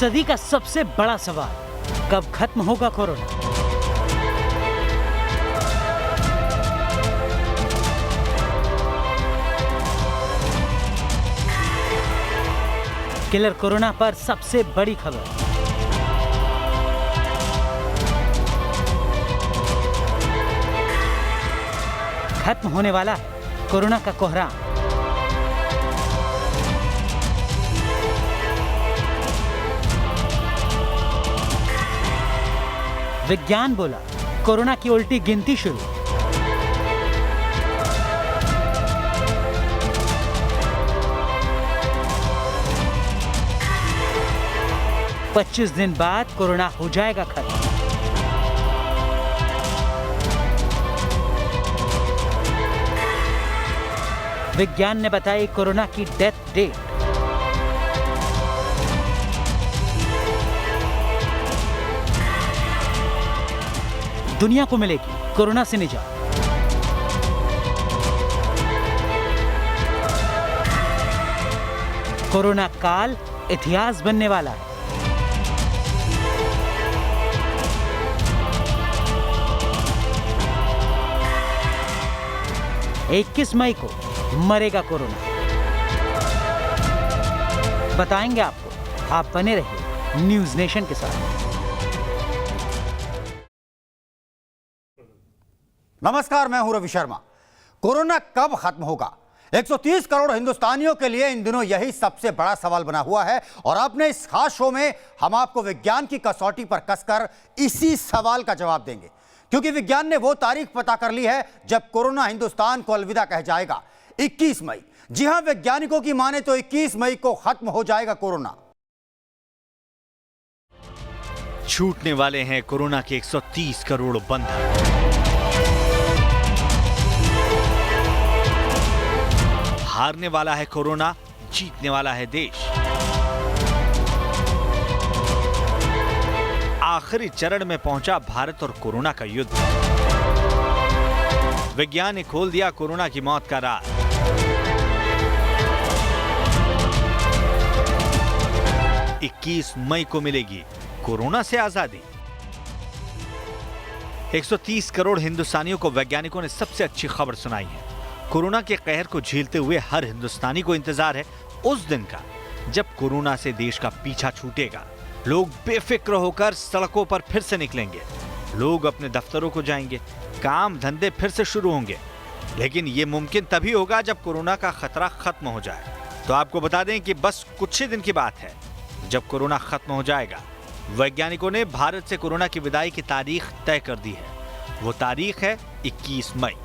सदी का सबसे बड़ा सवाल, कब खत्म होगा कोरोना? किलर कोरोना पर सबसे बड़ी खबर। खत्म होने वाला है कोरोना का कोहराम। विज्ञान बोला, कोरोना की उल्टी गिनती शुरू। पच्चीस दिन बाद कोरोना हो जाएगा खत्म। विज्ञान ने बताई कोरोना की डेथ डेट। दुनिया को मिलेगी कोरोना से निजात। कोरोना काल इतिहास बनने वाला है। इक्कीस मई को मरेगा कोरोना। बताएंगे आपको, आप बने रहिए न्यूज नेशन के साथ। नमस्कार, मैं हूं रवि शर्मा। कोरोना कब खत्म होगा? 130 करोड़ हिंदुस्तानियों के लिए इन दिनों यही सबसे बड़ा सवाल बना हुआ है और अपने इस खास शो में हम आपको विज्ञान की कसौटी पर कसकर इसी सवाल का जवाब देंगे, क्योंकि विज्ञान ने वो तारीख पता कर ली है जब कोरोना हिंदुस्तान को अलविदा कह जाएगा। 21 मई। जी हां, वैज्ञानिकों की माने तो 21 मई को खत्म हो जाएगा कोरोना। छूटने वाले हैं कोरोना के 130 करोड़ बंधन। हारने वाला है कोरोना, जीतने वाला है देश। आखिरी चरण में पहुंचा भारत और कोरोना का युद्ध। विज्ञान ने खोल दिया कोरोना की मौत का राज। इक्कीस मई को मिलेगी कोरोना से आजादी। 130 करोड़ हिंदुस्तानियों को वैज्ञानिकों ने सबसे अच्छी खबर सुनाई है। कोरोना के कहर को झेलते हुए हर हिंदुस्तानी को इंतजार है उस दिन का जब कोरोना से देश का पीछा छूटेगा। लोग बेफिक्र होकर सड़कों पर फिर से निकलेंगे। लोग अपने दफ्तरों को जाएंगे, काम धंधे फिर से शुरू होंगे। लेकिन यह मुमकिन तभी होगा जब कोरोना का खतरा खत्म हो जाए। तो आपको बता दें कि बस कुछ ही दिन की बात है जब कोरोना खत्म हो जाएगा। वैज्ञानिकों ने भारत से कोरोना की विदाई की तारीख तय कर दी है। वो तारीख है 21 मई।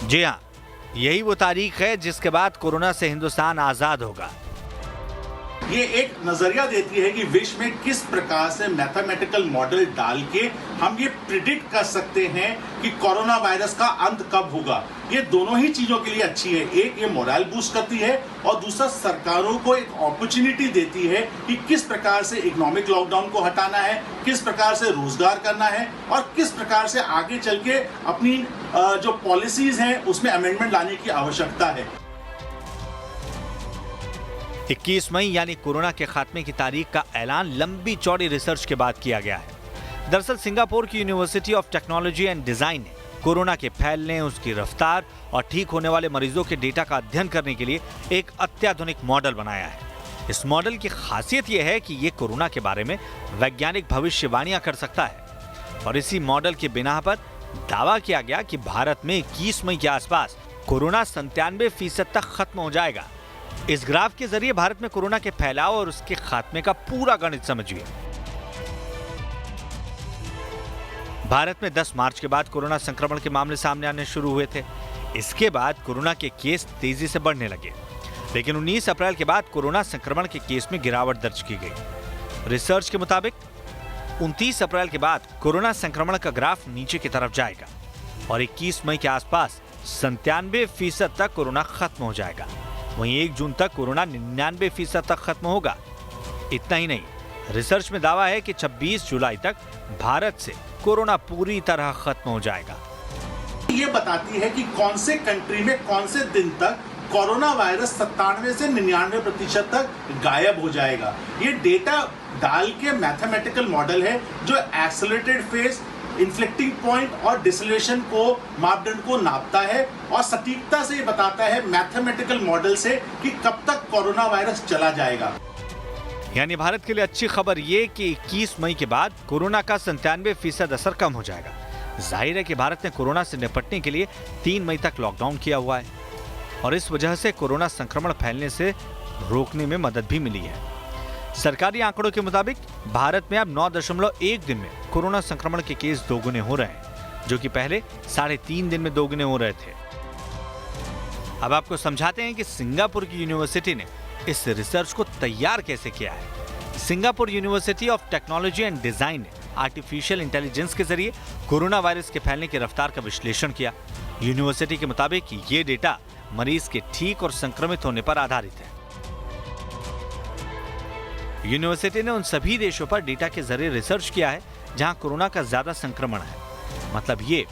जी हाँ, यही वो तारीख है जिसके बाद कोरोना से हिंदुस्तान आजाद होगा। ये एक नजरिया देती है कि विश्व में किस प्रकार से मैथमेटिकल मॉडल डाल के हम ये प्रिडिक्ट कर सकते हैं कि कोरोना वायरस का अंत कब होगा। ये दोनों ही चीजों के लिए अच्छी है। एक, ये मोरल बूस्ट करती है और दूसरा, सरकारों को एक अपॉर्चुनिटी देती है कि किस प्रकार से इकोनॉमिक लॉकडाउन को हटाना है, किस प्रकार से रोजगार करना है और किस प्रकार से आगे चल के अपनी जो पॉलिसीज हैं उसमें अमेंडमेंट लाने की आवश्यकता है। 21 मई यानी कोरोना के खात्मे की तारीख का ऐलान लंबी चौड़ी रिसर्च के बाद किया गया है। दरअसल सिंगापुर की university of technology and design ने कोरोना के फैलने, उसकी रफ्तार और ठीक होने वाले मरीजों के डेटा का अध्ययन करने के लिए एक अत्याधुनिक मॉडल बनाया है। इस मॉडल की खासियत यह है कि ये कोरोना के बारे में वैज्ञानिक भविष्यवाणियां कर सकता है और इसी मॉडल के बिना पर दावा किया गया कि भारत में 21 मई के आसपास कोरोना 97% तक खत्म हो जाएगा। इस ग्राफ के जरिए भारत में कोरोना के फैलाव और उसके खात्मे का पूरा गणित समझिए। भारत में 10 मार्च के बाद कोरोना संक्रमण के मामले सामने आने शुरू हुए थे। इसके बाद कोरोना के केस तेजी से बढ़ने लगे, लेकिन 19 अप्रैल के बाद कोरोना संक्रमण के केस में गिरावट दर्ज की गई। रिसर्च के मुताबिक 29 अप्रैल के बाद कोरोना संक्रमण का ग्राफ नीचे की तरफ जाएगा और 21 मई के आसपास 97% तक कोरोना खत्म हो जाएगा। वहीं 1 जून तक कोरोना 99% तक खत्म होगा। इतना ही नहीं, रिसर्च में दावा है कि 26 जुलाई तक भारत से कोरोना पूरी तरह खत्म हो जाएगा। ये बताती है कि कौन से कंट्री में कौन से दिन तक कोरोना वायरस 97 से 99% तक गायब हो जाएगा। ये डेटा डाल के मैथमेटिकल मॉडल है जो एक्सेलरेटेड फेज, इन्फ्लेक्टिंग पॉइंट और डिसलेशन को मापदंड को नापता है और सटीकता से ये बताता है मैथमेटिकल मॉडल से कि कब तक कोरोना वायरस चला जाएगा। यानी भारत के लिए अच्छी खबर ये कि 21 मई के बाद कोरोना का 97% असर कम हो जाएगा। जाहिर है कि भारत ने कोरोना से निपटने के लिए 3 मई तक लॉकडाउन किया हुआ है और इस वजह से कोरोना संक्रमण फैलने से रोकने में मदद भी मिली है। सरकारी आंकड़ों के मुताबिक भारत में अब 9.1 दिन में कोरोना संक्रमण के केस दोगुने हो रहे हैं, जो कि पहले 3.5 दिन में दोगुने हो रहे थे। अब आपको समझाते हैं कि सिंगापुर की यूनिवर्सिटी ने इस रिसर्च को तैयार कैसे किया है। Singapore university of technology and design ने आर्टिफिशियल इंटेलिजेंस के जरिए कोरोना वायरस के फैलने की रफ्तार का विश्लेषण किया। यूनिवर्सिटी के मुताबिक ये डेटा मरीज के ठीक और संक्रमित होने पर आधारित है। यूनिवर्सिटी ने उन सभी देशों पर डेटा के जरिए रिसर्च किया है जहां कोरोना का ज्यादा संक्रमण है। मतलब ये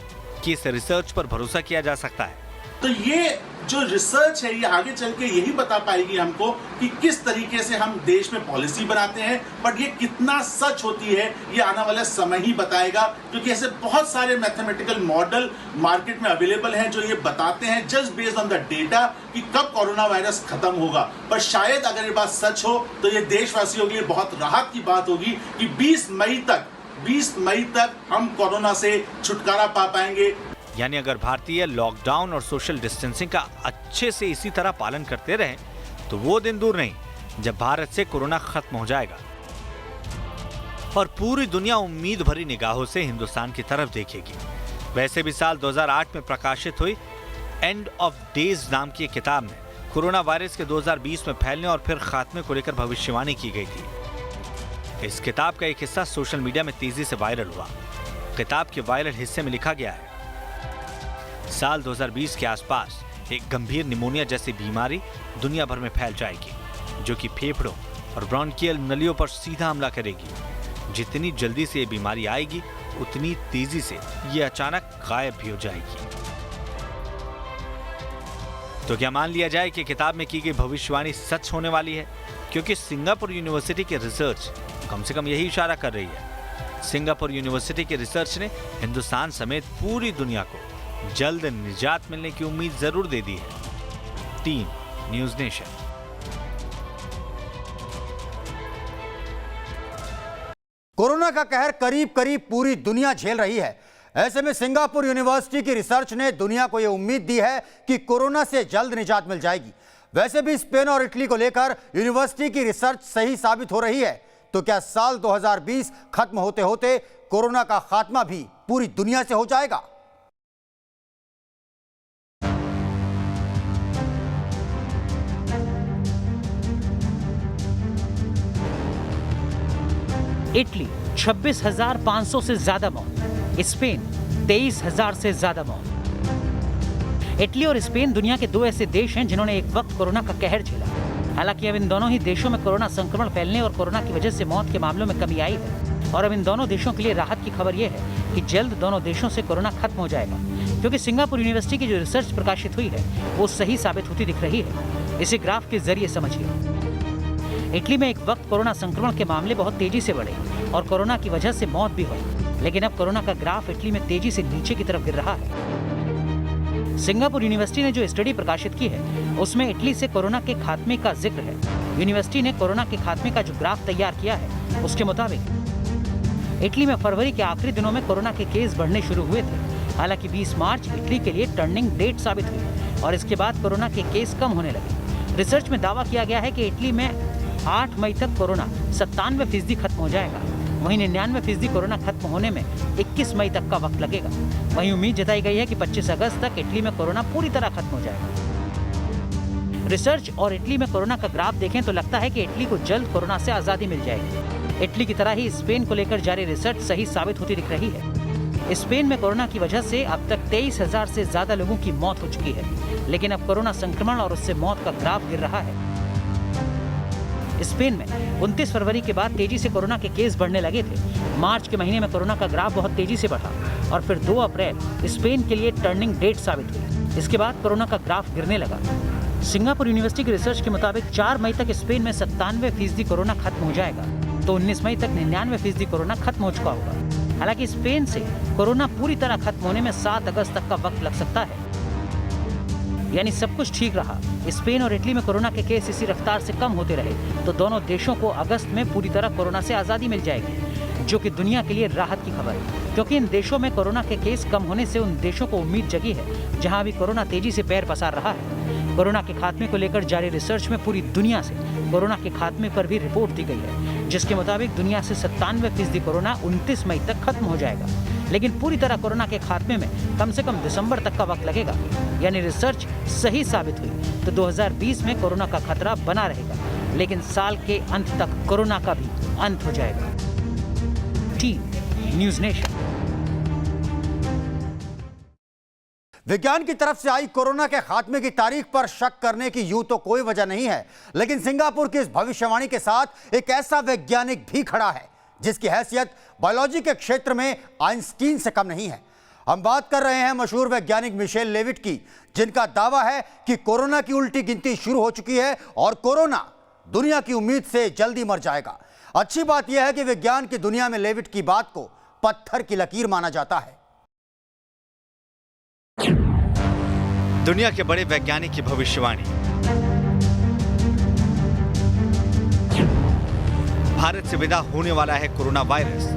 कि इस रिसर्च पर भरोसा किया जा सकता है। तो ये जो रिसर्च है ये आगे चल के यही बता पाएगी हमको कि किस तरीके से हम देश में पॉलिसी बनाते हैं, बट ये कितना सच होती है ये आने वाला समय ही बताएगा, क्योंकि ऐसे बहुत सारे मैथमेटिकल मॉडल मार्केट में अवेलेबल हैं जो ये बताते हैं just based on the data कि कब कोरोना वायरस खत्म होगा। पर शायद अगर ये बात सच हो तो ये देशवासियों के लिए बहुत राहत की बात होगी कि 20 मई तक हम कोरोना से छुटकारा पा पाएंगे। यानी अगर भारतीय लॉकडाउन और सोशल डिस्टेंसिंग का अच्छे से इसी तरह पालन करते रहें तो वो दिन दूर नहीं जब भारत से कोरोना खत्म हो जाएगा और पूरी दुनिया उम्मीद भरी निगाहों से हिंदुस्तान की तरफ देखेगी। वैसे भी साल 2008 में प्रकाशित हुई एंड ऑफ डेज नाम की किताब में कोरोना वायरस के 2020 में फैलने और फिर खात्मे को लेकर भविष्यवाणी की गई थी। इस किताब का एक हिस्सा सोशल मीडिया में तेजी से वायरल हुआ। किताब के वायरल हिस्से में लिखा गया है, साल 2020 के आसपास एक गंभीर निमोनिया जैसी बीमारी दुनिया भर में फैल जाएगी जो कि फेफड़ों और ब्रोंकियल नलियों पर सीधा हमला करेगी। जितनी जल्दी से ये बीमारी आएगी उतनी तेजी से ये अचानक गायब भी हो जाएगी। तो क्या मान लिया जाए कि किताब में की गई भविष्यवाणी सच होने वाली है? क्योंकि सिंगापुर यूनिवर्सिटी की रिसर्च कम से कम यही इशारा कर रही है। सिंगापुर यूनिवर्सिटी की रिसर्च ने हिंदुस्तान समेत पूरी दुनिया को जल्द निजात मिलने की उम्मीद जरूर दे दी है। Team news nation. कोरोना का कहर करीब करीब पूरी दुनिया झेल रही है। ऐसे में सिंगापुर यूनिवर्सिटी की रिसर्च ने दुनिया को यह उम्मीद दी है कि कोरोना से जल्द निजात मिल जाएगी। वैसे भी स्पेन और इटली को लेकर यूनिवर्सिटी की रिसर्च सही साबित हो रही है। तो क्या साल 2020 खत्म होते होते कोरोना का खात्मा भी पूरी दुनिया से हो जाएगा? इटली 26,500 से ज्यादा मौत, स्पेन 23,000 से ज्यादा मौत। इटली और स्पेन दुनिया के दो ऐसे देश हैं जिन्होंने एक वक्त कोरोना का कहर झेला। हालांकि अब इन दोनों ही देशों में कोरोना संक्रमण फैलने और कोरोना की वजह से मौत के मामलों में कमी आई है और अब इन दोनों देशों के लिए राहत की खबर यह है कि जल्द दोनों देशों से कोरोना खत्म हो जाएगा, क्योंकि सिंगापुर यूनिवर्सिटी की जो रिसर्च प्रकाशित हुई है वो सही साबित होती दिख रही है। इसे ग्राफ के जरिए समझिए। इटली में एक वक्त कोरोना संक्रमण के मामले बहुत तेजी से बढ़े और कोरोना की वजह से मौत भी हुई, लेकिन अब कोरोना का ग्राफ इटली में तेजी से नीचे की तरफ गिर रहा है। सिंगापुर यूनिवर्सिटी ने जो स्टडी प्रकाशित की है उसमें इटली से कोरोना के खात्मे का जिक्र है। यूनिवर्सिटी ने कोरोना के खात्मे का जो ग्राफ तैयार किया है उसके मुताबिक इटली में फरवरी के आखिरी दिनों में कोरोना के केस बढ़ने शुरू हुए थे। हालांकि 20 मार्च इटली के लिए टर्निंग डेट साबित हुई और इसके बाद कोरोना के केस कम होने लगे। रिसर्च में दावा किया गया है कि इटली में 8 मई तक कोरोना 97% खत्म हो जाएगा, वहीं 99% कोरोना खत्म होने में 21 मई तक का वक्त लगेगा। वहीं उम्मीद जताई गई है कि 25 अगस्त तक इटली में कोरोना पूरी तरह खत्म हो जाएगा। रिसर्च और इटली में कोरोना का ग्राफ देखें तो लगता है कि इटली को जल्द कोरोना से आज़ादी मिल जाएगी। इटली की तरह ही स्पेन को लेकर जारी रिसर्च सही साबित होती दिख रही है। स्पेन में कोरोना की वजह से अब तक 23,000 से ज्यादा लोगों की मौत हो चुकी है, लेकिन अब कोरोना संक्रमण और उससे मौत का ग्राफ गिर रहा है। स्पेन में 29 फरवरी के बाद तेजी से कोरोना के केस बढ़ने लगे थे। मार्च के महीने में कोरोना का ग्राफ बहुत तेजी से बढ़ा और फिर 2 अप्रैल स्पेन के लिए टर्निंग डेट साबित हुई। इसके बाद कोरोना का ग्राफ गिरने लगा। सिंगापुर यूनिवर्सिटी की रिसर्च के मुताबिक 4 मई तक स्पेन में 97% कोरोना खत्म हो जाएगा, तो 19 मई तक 99% कोरोना खत्म हो चुका होगा। हालांकि स्पेन से कोरोना पूरी तरह खत्म होने में 7 अगस्त तक का वक्त लग सकता है। यानी सब कुछ ठीक रहा, स्पेन और इटली में कोरोना के केस इसी रफ्तार से कम होते रहे तो दोनों देशों को अगस्त में पूरी तरह कोरोना से आज़ादी मिल जाएगी, जो कि दुनिया के लिए राहत की खबर है, क्योंकि इन देशों में कोरोना के केस कम होने से उन देशों को उम्मीद जगी है जहां अभी कोरोना तेजी से पैर पसार रहा है। कोरोना के खात्मे को लेकर जारी रिसर्च में पूरी दुनिया से कोरोना के खात्मे पर भी रिपोर्ट दी गई है, जिसके मुताबिक दुनिया से 97% कोरोना 29 मई तक खत्म हो जाएगा, लेकिन पूरी तरह कोरोना के खात्मे में कम से कम दिसंबर तक का वक्त लगेगा। यानी रिसर्च सही साबित हुई तो 2020 में कोरोना का खतरा बना रहेगा, लेकिन साल के अंत तक कोरोना का भी अंत हो जाएगा। Team news nation. विज्ञान की तरफ से आई कोरोना के खात्मे की तारीख पर शक करने की यूं तो कोई वजह नहीं है, लेकिन सिंगापुर की इस भविष्यवाणी के साथ एक ऐसा वैज्ञानिक भी खड़ा है जिसकी हैसियत बायोलॉजी के क्षेत्र में आइंस्टीन से कम नहीं है। हम बात कर रहे हैं मशहूर वैज्ञानिक मिशेल लेविट की, जिनका दावा है कि कोरोना की उल्टी गिनती शुरू हो चुकी है और कोरोना दुनिया की उम्मीद से जल्दी मर जाएगा। अच्छी बात यह है कि विज्ञान की दुनिया में लेविट की बात को पत्थर की लकीर माना जाता है। दुनिया के बड़े वैज्ञानिक की भविष्यवाणी। भारत से विदा होने वाला है कोरोना वायरस।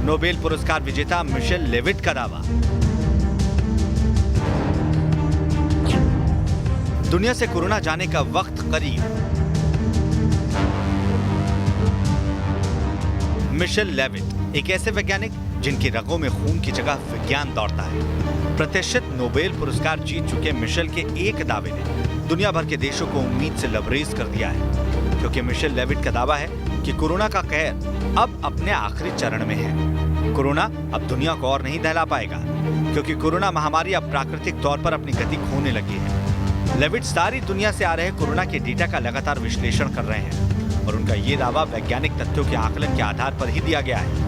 नोबेल पुरस्कार विजेता मिशेल लेविट का दावा। दुनिया से कोरोना जाने का वक्त करीब। मिशेल लेविट एक ऐसे वैज्ञानिक जिनकी रगों में खून की जगह विज्ञान दौड़ता है। प्रतिष्ठित नोबेल पुरस्कार जीत चुके मिशेल के एक दावे ने दुनिया भर के देशों को उम्मीद से लबरेज कर दिया है, क्योंकि मिशेल लेविट का दावा है कि कोरोना का कहर अब अपने आखिरी चरण में है। कोरोना अब दुनिया को और नहीं दहला पाएगा, क्योंकि कोरोना महामारी अब प्राकृतिक तौर पर अपनी गति खोने लगी है। लेविट सारी दुनिया से आ रहे कोरोना के डेटा का लगातार विश्लेषण कर रहे हैं और उनका ये दावा वैज्ञानिक तथ्यों के आकलन के आधार पर ही दिया गया है।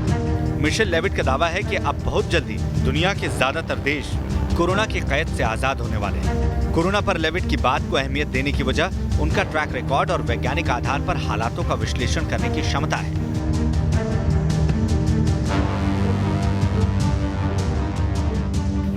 मिशेल लेविट का दावा है कि अब बहुत जल्दी दुनिया के ज्यादातर देश कोरोना की कैद से आजाद होने वाले हैं। कोरोना पर लेविट की बात को अहमियत देने की वजह उनका ट्रैक रिकॉर्ड और वैज्ञानिक आधार पर हालातों का विश्लेषण करने की क्षमता है।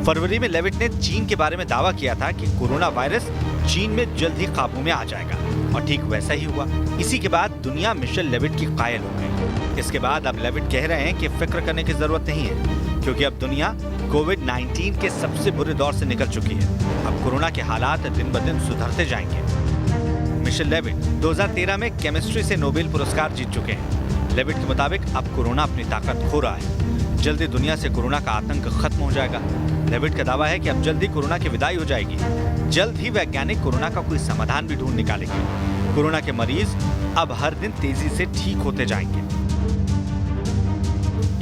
फरवरी में लेविट ने चीन के बारे में दावा किया था कि कोरोना वायरस चीन में जल्द ही काबू में आ जाएगा, और ठीक वैसा ही हुआ। इसी के बाद दुनिया मिशेल लेविट की कायल हो गई। इसके बाद अब लेविट कह रहे हैं कि फिक्र करने की जरूरत नहीं है, क्योंकि अब दुनिया कोविड-19 के सबसे बुरे दौर से निकल चुकी है। अब कोरोना के हालात दिन ब दिन सुधरते जाएंगे। मिशेल लेविट 2013 में केमिस्ट्री से नोबेल पुरस्कार जीत चुके हैं। लेविट के मुताबिक अब कोरोना अपनी ताकत खो रहा है। जल्दी दुनिया से कोरोना का आतंक खत्म हो जाएगा। लेविट का दावा है कि अब जल्दी कोरोना की विदाई हो जाएगी। जल्द ही वैज्ञानिक कोरोना का कोई समाधान भी ढूंढ निकालेंगे। कोरोना के मरीज अब हर दिन तेजी से ठीक होते जाएंगे।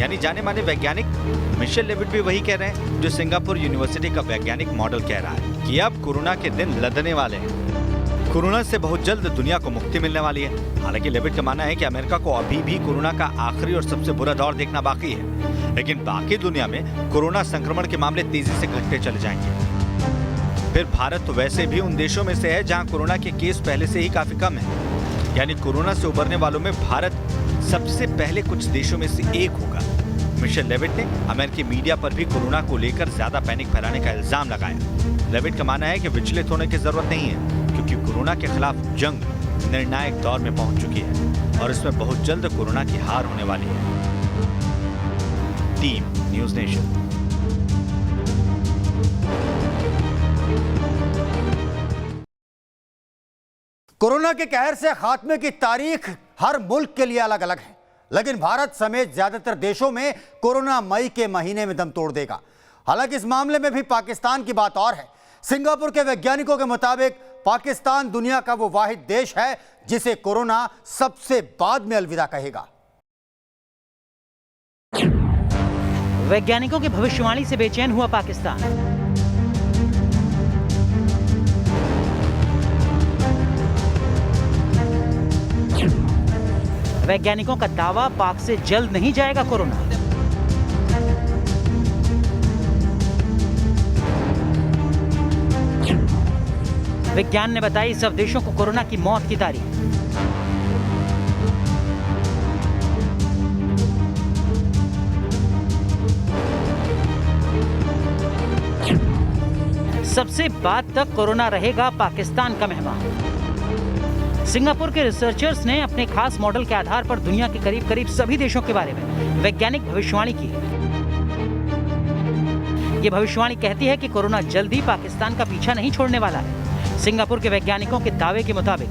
यानी जाने माने वैज्ञानिक मिशेल लेविट भी वही कह रहे हैं जो सिंगापुर यूनिवर्सिटी का वैज्ञानिक मॉडल कह रहा है कि अब कोरोना के दिन लदने वाले हैं। कोरोना से बहुत जल्द दुनिया को मुक्ति मिलने वाली है। हालांकि लेविट का मानना है कि अमेरिका को अभी भी कोरोना का आखिरी और सबसे बुरा दौर देखना बाकी है, लेकिन बाकी दुनिया में कोरोना संक्रमण के मामले तेजी से घटते चले जाएंगे। फिर भारत तो वैसे भी उन देशों में से है जहां कोरोना के केस पहले से ही काफी कम है। यानी कोरोना से उबरने वालों में भारत सबसे पहले कुछ देशों में से एक होगा। मिशेल लेविट ने अमेरिकी मीडिया पर भी कोरोना को लेकर ज्यादा पैनिक फैलाने का इल्जाम लगाया। लेविट का मानना है कि विचलित होने की जरूरत नहीं है, क्योंकि कोरोना के खिलाफ जंग निर्णायक दौर में पहुंच चुकी है और इसमें बहुत जल्द कोरोना की हार होने वाली है। Team news nation. कोरोना के कहर से खात्मे की तारीख हर मुल्क के लिए अलग अलग है, लेकिन भारत समेत ज्यादातर देशों में कोरोना मई के महीने में दम तोड़ देगा। हालांकि इस मामले में भी पाकिस्तान की बात और है। सिंगापुर के वैज्ञानिकों के मुताबिक पाकिस्तान दुनिया का वो वाहिद देश है जिसे कोरोना सबसे बाद में अलविदा कहेगा। वैज्ञानिकों की भविष्यवाणी से बेचैन हुआ पाकिस्तान। वैज्ञानिकों का दावा, पाक से जल्द नहीं जाएगा कोरोना। विज्ञान ने बताई सब देशों को कोरोना की मौत की तारीख। सबसे बाद तक कोरोना रहेगा पाकिस्तान का मेहमान। सिंगापुर के रिसर्चर्स ने अपने खास मॉडल के आधार पर दुनिया के करीब करीब सभी देशों के बारे में वैज्ञानिक भविष्यवाणी की है। ये भविष्यवाणी कहती है कि कोरोना जल्दी पाकिस्तान का पीछा नहीं छोड़ने वाला है। सिंगापुर के वैज्ञानिकों के दावे के मुताबिक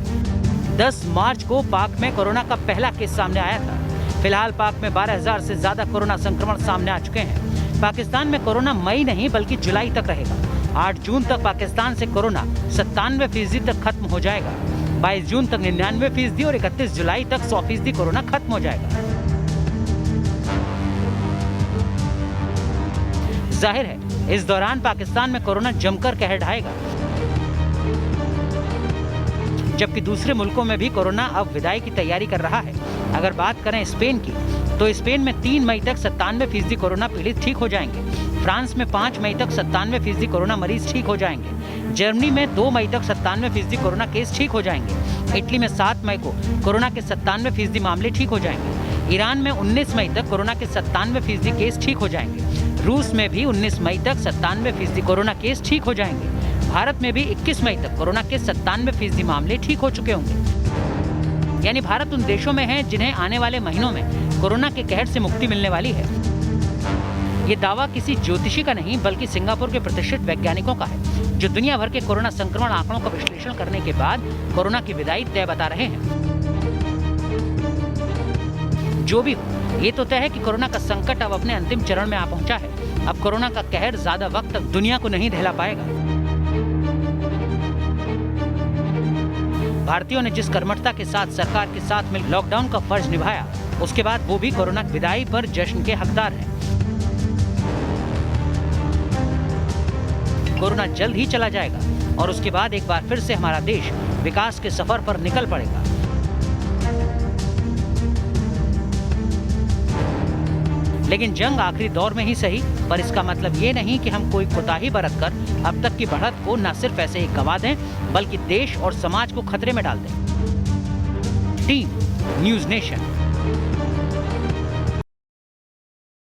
10 मार्च को पाक में कोरोना का पहला केस सामने आया था। फिलहाल पाक में 12,000 से ज्यादा कोरोना संक्रमण सामने आ चुके हैं। पाकिस्तान में कोरोना मई नहीं बल्कि जुलाई तक रहेगा। 8 जून तक पाकिस्तान से कोरोना 97% तक खत्म हो जाएगा। 22 जून तक 99% और 31 जुलाई तक 100% कोरोना खत्म हो जाएगा। जाहिर है इस दौरान पाकिस्तान में कोरोना जमकर कहर ढाएगा, जबकि दूसरे मुल्कों में भी कोरोना अब विदाई की तैयारी कर रहा है। अगर बात करें स्पेन की, तो स्पेन में 3 मई तक 97% कोरोना पीड़ित ठीक हो जाएंगे। फ्रांस में 5 मई तक 97% कोरोना मरीज ठीक हो जाएंगे। जर्मनी में 2 मई तक 97% कोरोना केस ठीक हो जाएंगे। इटली में 7 मई को कोरोना के 97% मामले ठीक हो जाएंगे। ईरान में 19 मई तक कोरोना के 97% केस ठीक हो जाएंगे। रूस में भी 19 मई तक 97% कोरोना केस ठीक हो जाएंगे। भारत में भी 21 मई तक कोरोना के 97% मामले ठीक हो चुके होंगे। यानी भारत उन देशों में है जिन्हें आने वाले महीनों में कोरोना के कहर से मुक्ति मिलने वाली है। ये दावा किसी ज्योतिषी का नहीं बल्कि सिंगापुर के प्रतिष्ठित वैज्ञानिकों का है, जो दुनिया भर के कोरोना संक्रमण आंकड़ों का विश्लेषण करने के बाद कोरोना की विदाई तय बता रहे हैं। जो भी हो, ये तो तय है कि कोरोना का संकट अब अपने अंतिम चरण में आ पहुंचा है। अब कोरोना का कहर ज्यादा वक्त तक दुनिया को नहीं दहला पाएगा। भारतीयों ने जिस कर्मठता के साथ सरकार के साथ मिल लॉकडाउन का फर्ज निभाया, उसके बाद वो भी कोरोना की विदाई पर जश्न के हकदार हैं। कोरोना जल्द ही चला जाएगा और उसके बाद एक बार फिर से हमारा देश विकास के सफर पर निकल पड़ेगा। लेकिन जंग आखिरी दौर में ही सही, पर इसका मतलब ये नहीं कि हम कोई कोताही बरतकर अब तक की बढ़त को न सिर्फ ऐसे ही गंवा दें, बल्कि देश और समाज को खतरे में डाल दें। Team news nation.